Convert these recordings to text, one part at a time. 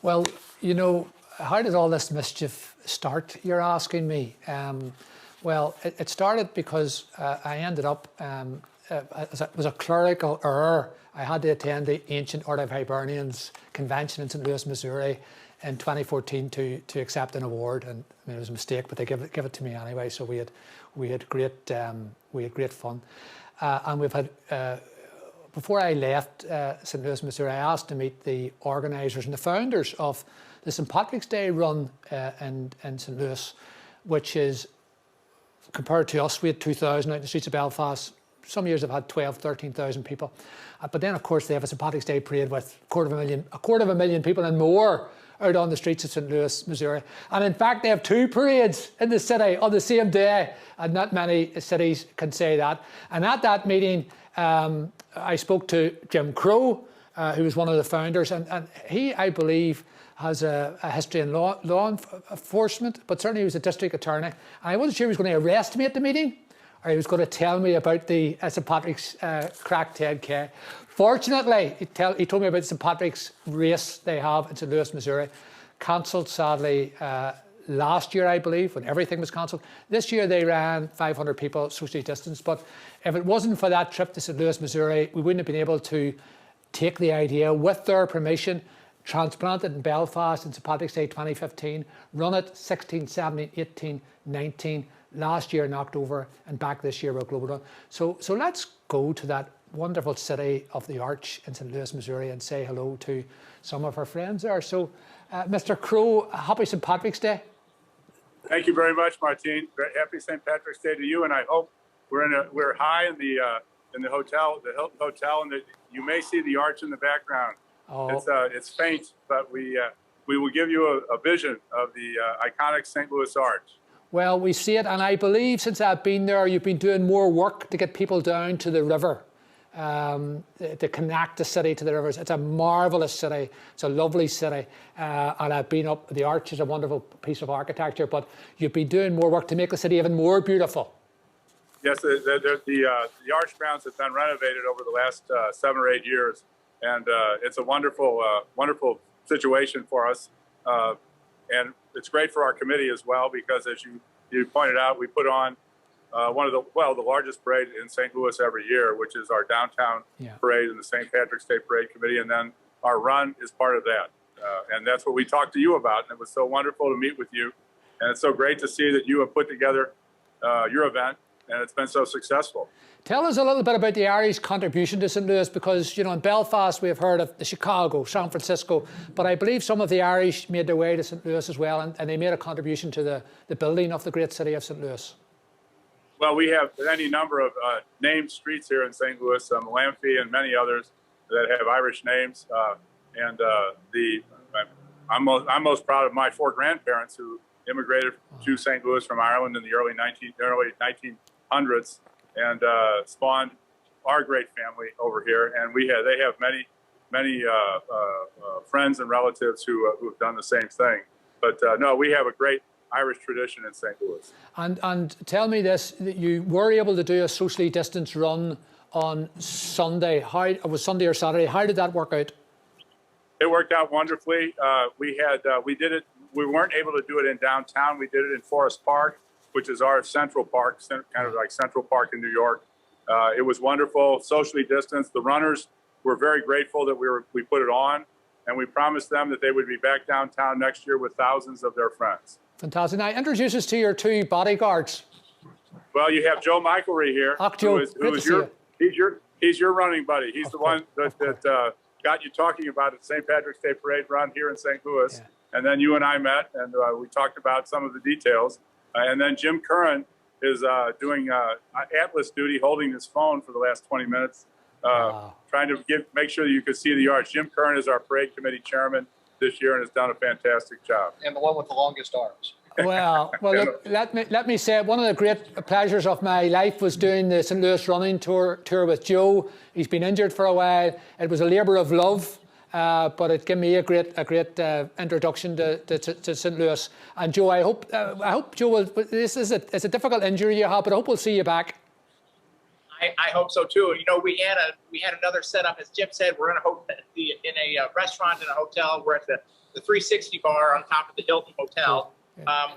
Well, you know, how did all this mischief start, you're asking me? Well, it started because I ended up, it was a clerical error. I had to attend the Ancient Art of Hibernians convention in St. Louis, Missouri in 2014 to accept an award, and I mean, it was a mistake, but they give it to me anyway. So we had great fun, and we've had. Before I left St. Louis, Missouri, I asked to meet the organisers and the founders of the St. Patrick's Day run in St. Louis, which is, compared to us, we had 2,000 out in the streets of Belfast. Some years have had 12, 13,000 people. But then, of course, they have a St. Patrick's Day parade with a quarter of a million people and more out on the streets of St. Louis, Missouri. And in fact, they have two parades in the city on the same day. And not many cities can say that. And at that meeting, I spoke to Jim Crowe, who was one of the founders, and he, I believe, has a history in law enforcement, but certainly he was a district attorney. And I wasn't sure he was going to arrest me at the meeting, or he was going to tell me about the St. Patrick's Craic 10K. Fortunately, he told me about the St. Patrick's race they have in St. Louis, Missouri, cancelled sadly last year, I believe, when everything was cancelled. This year they ran 500 people socially distanced, but if it wasn't for that trip to St. Louis, Missouri, we wouldn't have been able to take the idea, with their permission, transplant it in Belfast in St. Patrick's Day 2015, run it 16, 17, 18, 19, last year in October, and back this year with Global Run. So let's go to that wonderful city of the Arch in St. Louis, Missouri, and say hello to some of our friends there. So, Mr. Crowe, happy St. Patrick's Day. Thank you very much, Máirtín. Happy St. Patrick's Day to you, and I hope we're high in the hotel, and that you may see the arch in the background. Oh. It's faint, but we will give you a vision of the iconic St. Louis Arch. Well, we see it, and I believe since I've been there, you've been doing more work to get people down to the river, to connect the city to the rivers. It's a marvellous city. It's a lovely city, and I've been up. The Arch is a wonderful piece of architecture, but you've been doing more work to make the city even more beautiful. Yes, the Arch grounds have been renovated over the last 7 or 8 years, and it's a wonderful situation for us, and it's great for our committee as well, because as you pointed out, we put on the largest parade in St. Louis every year, which is our downtown parade and the St. Patrick's Day Parade Committee, and then our run is part of that, and that's what we talked to you about, and it was so wonderful to meet with you, and it's so great to see that you have put together your event, and it's been so successful. Tell us a little bit about the Irish contribution to St. Louis, because, you know, in Belfast we have heard of the Chicago, San Francisco, but I believe some of the Irish made their way to St. Louis as well, and they made a contribution to the building of the great city of St. Louis. Well, we have any number of named streets here in St. Louis, Malamphy and many others that have Irish names, I'm most proud of my 4 grandparents who immigrated to St. Louis from Ireland in the early 1900s and spawned our great family over here. And they have many friends and relatives who have done the same thing. But no, we have a great Irish tradition in St. Louis. And tell me this, that you were able to do a socially distanced run on Sunday. How, it was Sunday or Saturday. How did that work out? It worked out wonderfully. We did it. We weren't able to do it in downtown. We did it in Forest Park, which is our central park, kind of like Central Park in New York. It was wonderful, socially distanced. The runners were very grateful that we put it on, and we promised them that they would be back downtown next year with thousands of their friends. Fantastic. Now, introduce us to your 2 bodyguards. Well, you have Joe Michaelree here. He's your running buddy. He's the one that got you talking about the St. Patrick's Day Parade run here in St. Louis. Yeah. And then you and I met, and we talked about some of the details. And then Jim Curran is doing Atlas duty, holding his phone for the last 20 minutes, trying to make sure that you could see the arch. Jim Curran is our parade committee chairman this year and has done a fantastic job. And the one with the longest arms. Well, look, let me say, one of the great pleasures of my life was doing the St. Louis running tour with Joe. He's been injured for a while. It was a labour of love. But it gave me a great introduction to St. Louis. And Joe, I hope Joe will. It's a difficult injury you have, but I hope we'll see you back. I hope so too. You know, we had another setup, as Jim said. We're going to hope that in a restaurant in a hotel. We're at the 360 bar on top of the Hilton Hotel.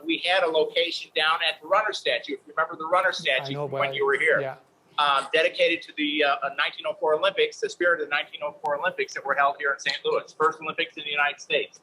We had a location down at the runner statue. If you remember the runner statue when you were here. Dedicated to the 1904 Olympics, the spirit of the 1904 Olympics that were held here in St. Louis, first Olympics in the United States.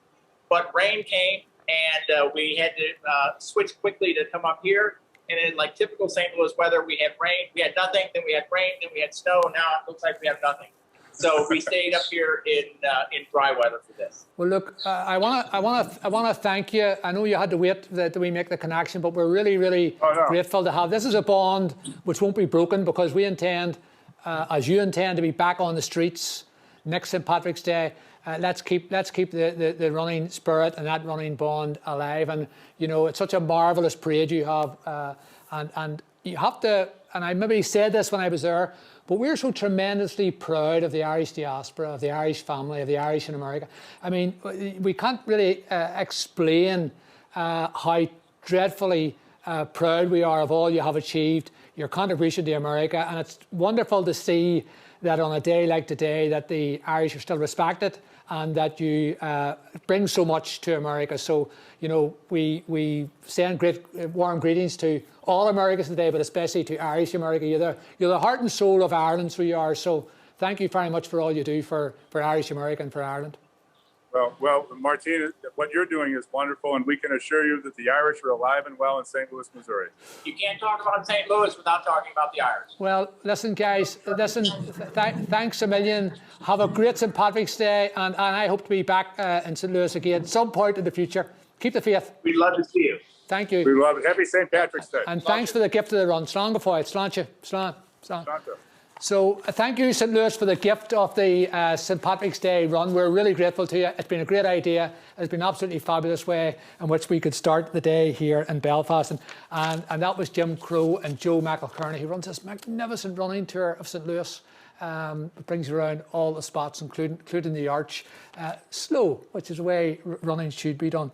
But rain came, and we had to switch quickly to come up here. And in like typical St. Louis weather, we had rain, we had nothing, then we had rain, then we had snow. Now it looks like we have nothing. So we stayed up here in dry weather for this. Well, look, I wanna thank you. I know you had to wait that we make the connection, but we're really grateful to have. This is a bond which won't be broken, because we intend, as you intend, to be back on the streets next St. Patrick's Day. Let's keep the running spirit and that running bond alive. And you know, it's such a marvellous parade you have, and you have to. And I maybe said this when I was there, but we're so tremendously proud of the Irish diaspora, of the Irish family, of the Irish in America. I mean, we can't really explain how dreadfully proud we are of all you have achieved, your contribution to America, and it's wonderful to see that on a day like today that the Irish are still respected and that you bring so much to America. So, you know, we send great warm greetings to all Americans today, but especially to Irish America. You're the heart and soul of Ireland, so you are. So thank you very much for all you do for Irish America and for Ireland. Well, Máirtín, what you're doing is wonderful, and we can assure you that the Irish are alive and well in St. Louis, Missouri. You can't talk about St. Louis without talking about the Irish. Well, listen, guys, thanks a million. Have a great St. Patrick's Day, and I hope to be back in St. Louis again at some point in the future. Keep the faith. We'd love to see you. Thank you. We love it. Happy St. Patrick's Day. And thanks for the gift of the run. Slán go fáil. Slán. So thank you, St. Louis, for the gift of the St. Patrick's Day run. We're really grateful to you. It's been a great idea. It's been an absolutely fabulous way in which we could start the day here in Belfast. And that was Jim Crowe and Joe Michaelree, who runs this magnificent running tour of St. Louis. It brings you around all the spots, including the arch. Slow, which is the way running should be done.